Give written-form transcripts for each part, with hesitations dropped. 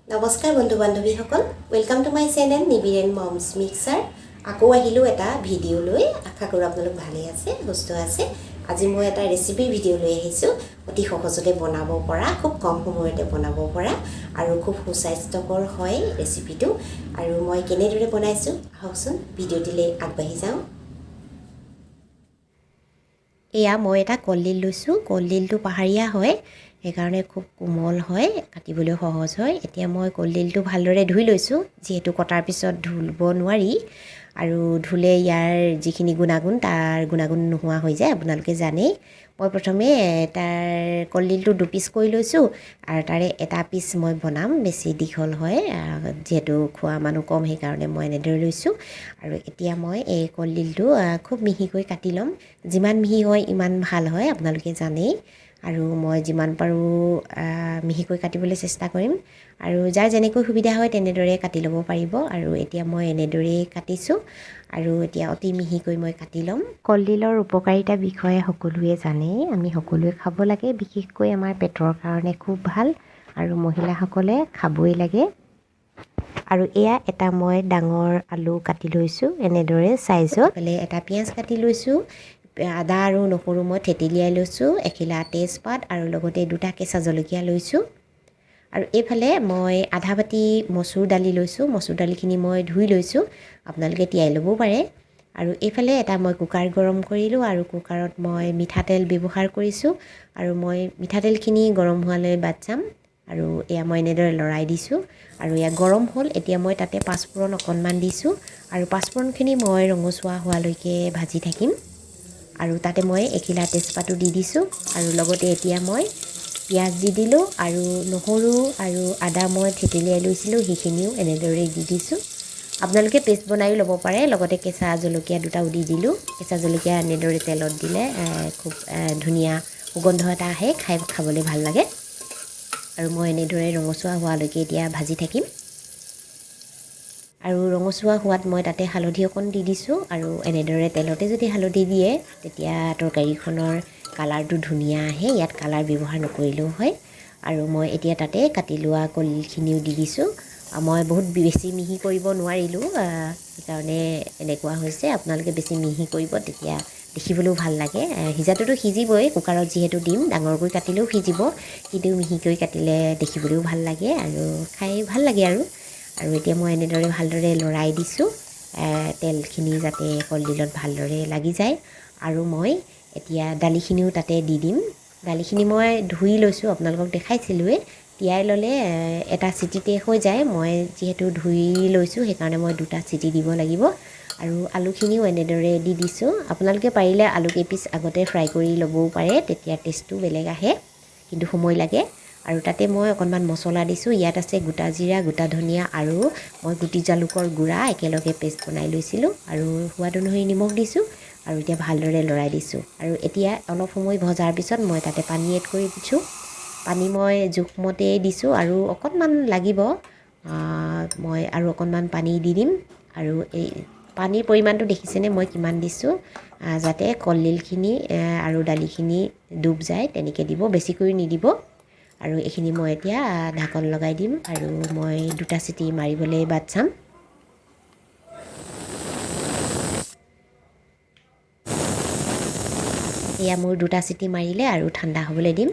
নমস্কাৰ বন্ধু বান্ধৱীসকল welcome to my channel Nibir and moms mixer আকৌ আহিলোঁ এটা ভিডিঅ' লৈ আশা কৰোঁ আপোনালোক ভালে আছে সুস্থ আছে আজি মই এটা ৰেচিপি ভিডিঅ' লৈ আহিছোঁ অতি সহজতে বনাব পৰা খুব কম সময়তে বনাব পৰা আৰু খুব সুস্বাস্থ্যকৰ হয় ৰেচিপিটো আৰু মই কেনেদৰে বনাইছোঁ আহকচোন ভিডিঅ'টিলৈ আগবাঢ়ি যাওঁ এয়া মই এটা কলডিল লৈছোঁ কলডিলটো পাহাৰীয়া হয় সেইকাৰণে খুব কোমল হয় কাটিবলৈ সহজ হয় এতিয়া মই কলডিলটো ভালদৰে ধুই লৈছোঁ যেহেতু কটাৰ পিছত ধুব নোৱাৰি আৰু ধুলে ইয়াৰ যিখিনি গুণাগুণ তাৰ গুণাগুণ নোহোৱা হৈ যায় আপোনালোকে জানেই মই প্ৰথমে তাৰ কলডিলটো দুপিচ কৰি লৈছোঁ আৰু তাৰে এটা পিচ মই বনাম বেছি দীঘল হয় যেহেতু খোৱা মানুহ কম সেইকাৰণে মই এনেদৰে লৈছোঁ আৰু এতিয়া মই এই কলডিলটো খুব মিহিকৈ কাটি ল'ম যিমান মিহি হয় ইমান ভাল হয় আপোনালোকে জানেই আৰু মই যিমান পাৰোঁ মিহিকৈ কাটিবলৈ চেষ্টা কৰিম আৰু যাৰ যেনেকৈ সুবিধা হয় তেনেদৰে কাটি ল'ব পাৰিব আৰু এতিয়া মই এনেদৰেই কাটিছোঁ আৰু এতিয়া অতি মিহিকৈ মই কাটি ল'ম কলডিলৰ উপকাৰিতা বিষয়ে সকলোৱে জানেই আমি সকলোৱে খাব লাগে বিশেষকৈ আমাৰ পেটৰ কাৰণে খুব ভাল আৰু মহিলাসকলে খাবই লাগে আৰু এয়া এটা মই ডাঙৰ আলু কাটি লৈছোঁ এনেদৰে চাইজত এটা পিঁয়াজ কাটি লৈছোঁ আদা আৰু নহৰু মই থেতেলিয়াই লৈছোঁ এখিলা তেজপাত আৰু লগতে দুটা কেঁচা জলকীয়া লৈছোঁ আৰু এইফালে মই আধা বাটি মচুৰ দালি লৈছোঁ মচুৰ দালিখিনি মই ধুই লৈছোঁ আপোনালোকে তিয়াই ল'বও পাৰে আৰু এইফালে এটা মই কুকাৰ গৰম কৰিলোঁ আৰু কুকাৰত মই মিঠাতেল ব্যৱহাৰ কৰিছোঁ আৰু মই মিঠাতেলখিনি গৰম হোৱালৈ বাট চাম আৰু এয়া মই এনেদৰে লৰাই দিছোঁ আৰু এয়া গৰম হ'ল এতিয়া মই তাতে পাঁচফোৰণ অকণমান দিছোঁ আৰু পাঁচফোৰণখিনি মই ৰঙচুৱা হোৱালৈকে ভাজি থাকিম আৰু তাতে মই এখিলা তেজপাতো দি দিছোঁ আৰু লগতে এতিয়া মই পিঁয়াজ দি দিলোঁ আৰু নহৰু আৰু আদা মই থেতেলিয়াই লৈছিলোঁ সেইখিনিও এনেদৰে দি দিছোঁ আপোনালোকে পেষ্ট বনাইও ল'ব পাৰে লগতে কেঁচা জলকীয়া দুটাও দি দিলোঁ কেঁচা জলকীয়া এনেদৰে তেলত দিলে খুব ধুনীয়া সুগন্ধ এটা আহে খাবলৈ ভাল লাগে আৰু মই এনেদৰে ৰঙচুৱা হোৱালৈকে এতিয়া ভাজি থাকিম আৰু ৰঙচুৱা হোৱাত মই তাতে হালধি অকণ দি দিছোঁ আৰু এনেদৰে তেলতে যদি হালধি দিয়ে তেতিয়া তৰকাৰীখনৰ কালাৰটো ধুনীয়া আহে ইয়াত কালাৰ ব্যৱহাৰ নকৰিলেও হয় আৰু মই এতিয়া তাতে কাটি লোৱা কলডিলখিনিও দি দিছোঁ মই বহুত বেছি মিহি কৰিব নোৱাৰিলোঁ সেইকাৰণে এনেকুৱা হৈছে আপোনালোকে বেছি মিহি কৰিব তেতিয়া দেখিবলৈও ভাল লাগে সিজাটোতো সিজিবই কুকাৰত যিহেতু দিম ডাঙৰকৈ কাটিলেও সিজিব কিন্তু মিহিকৈ কাটিলে দেখিবলৈও ভাল লাগে আৰু খাই ভাল লাগে আৰু এতিয়া মই এনেদৰে ভালদৰে লৰাই দিছোঁ তেলখিনি যাতে কলডিলত ভালদৰে লাগি যায় আৰু মই এতিয়া দালিখিনিও তাতে দি দিম দালিখিনি মই ধুই লৈছোঁ আপোনালোকক দেখাইছিলোঁৱে তিয়াই ল'লে এটা চিটিতে হৈ যায় মই যিহেতু ধুই লৈছোঁ সেইকাৰণে মই দুটা চিটি দিব লাগিব আৰু আলুখিনিও এনেদৰে দি দিছোঁ আপোনালোকে পাৰিলে আলু কেইপিচ আগতে ফ্ৰাই কৰি ল'বও পাৰে তেতিয়া টেষ্টটো বেলেগ আহে কিন্তু সময় লাগে আৰু তাতে মই অকণমান মছলা দিছোঁ ইয়াত আছে গোটা জিৰা গোটা ধনিয়া আৰু মই গুটি জালুকৰ গুড়া একেলগে পেষ্ট বনাই লৈছিলোঁ আৰু সোৱাদ অনুসৰি নিমখ দিছোঁ আৰু এতিয়া ভালদৰে লৰাই দিছোঁ আৰু এতিয়া অলপ সময় ভজাৰ পিছত মই তাতে পানী এড কৰি দিছোঁ পানী মই জোখমতেই দিছোঁ আৰু অকণমান লাগিব মই আৰু অকণমান পানী দি দিম আৰু এই পানীৰ পৰিমাণটো দেখিছেনে মই কিমান দিছোঁ যাতে কলডিলখিনি আৰু দালিখিনি ডুব যায় তেনেকৈ দিব বেছিকৈ নিদিব আৰু এইখিনি মই এতিয়া ঢাকন লগাই দিম আৰু মই দুটা চিটি মাৰিবলৈ বাট চাম এয়া মোৰ দুটা চিটি মাৰিলে আৰু ঠাণ্ডা হ'বলৈ দিম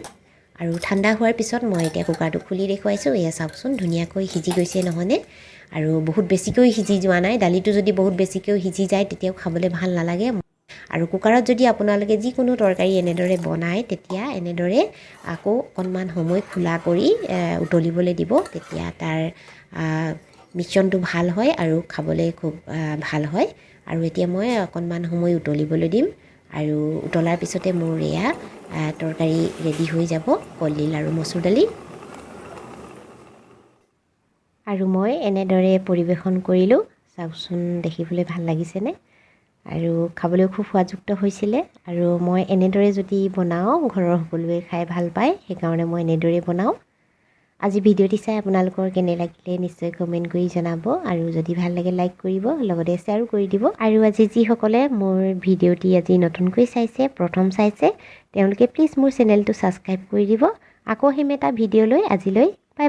আৰু ঠাণ্ডা হোৱাৰ পিছত মই এতিয়া কুকাৰটো খুলি দেখুৱাইছোঁ এয়া চাওকচোন ধুনীয়াকৈ সিজি গৈছে নহয়নে আৰু বহুত বেছিকৈ সিজি যোৱা নাই দালিটো যদি বহুত বেছিকৈ সিজি যায় তেতিয়াও খাবলৈ ভাল নালাগে আৰু কুকাৰত যদি আপোনালোকে যিকোনো তৰকাৰী এনেদৰে বনায় তেতিয়া এনেদৰে আকৌ অকণমান সময় খোলা কৰি উতলিবলৈ দিব তেতিয়া তাৰ মিশ্ৰণটো ভাল হয় আৰু খাবলৈ খুব ভাল হয় আৰু এতিয়া মই অকণমান সময় উতলিবলৈ দিম আৰু উতলাৰ পিছতে মোৰ এয়া তৰকাৰী ৰেডি হৈ যাব কলডিল আৰু মচুৰ দালি আৰু মই এনেদৰে পৰিৱেশন কৰিলোঁ চাওকচোন দেখিবলৈ ভাল লাগিছেনে আৰু খাবলৈও খুব সোৱাদযুক্ত হৈছিলে আৰু মই এনেদৰে যদি বনাওঁ ঘৰৰ সকলোৱে খাই ভাল পায় সেইকাৰণে মই এনেদৰে বনাওঁ আজি ভিডিঅ'টি চাই আপোনালোকৰ কেনে লাগিলে নিশ্চয় কমেণ্ট কৰি জনাব আৰু যদি ভাল লাগে লাইক কৰিব লগতে শ্বেয়াৰো কৰি দিব আৰু আজি যিসকলে মোৰ ভিডিঅ'টি আজি নতুনকৈ চাইছে প্ৰথম চাইছে তেওঁলোকে প্লিজ মোৰ চেনেলটো ছাবস্ক্ৰাইব কৰি দিব আকৌ আহিম এটা ভিডিঅ' লৈ আজিলৈ বাই বাই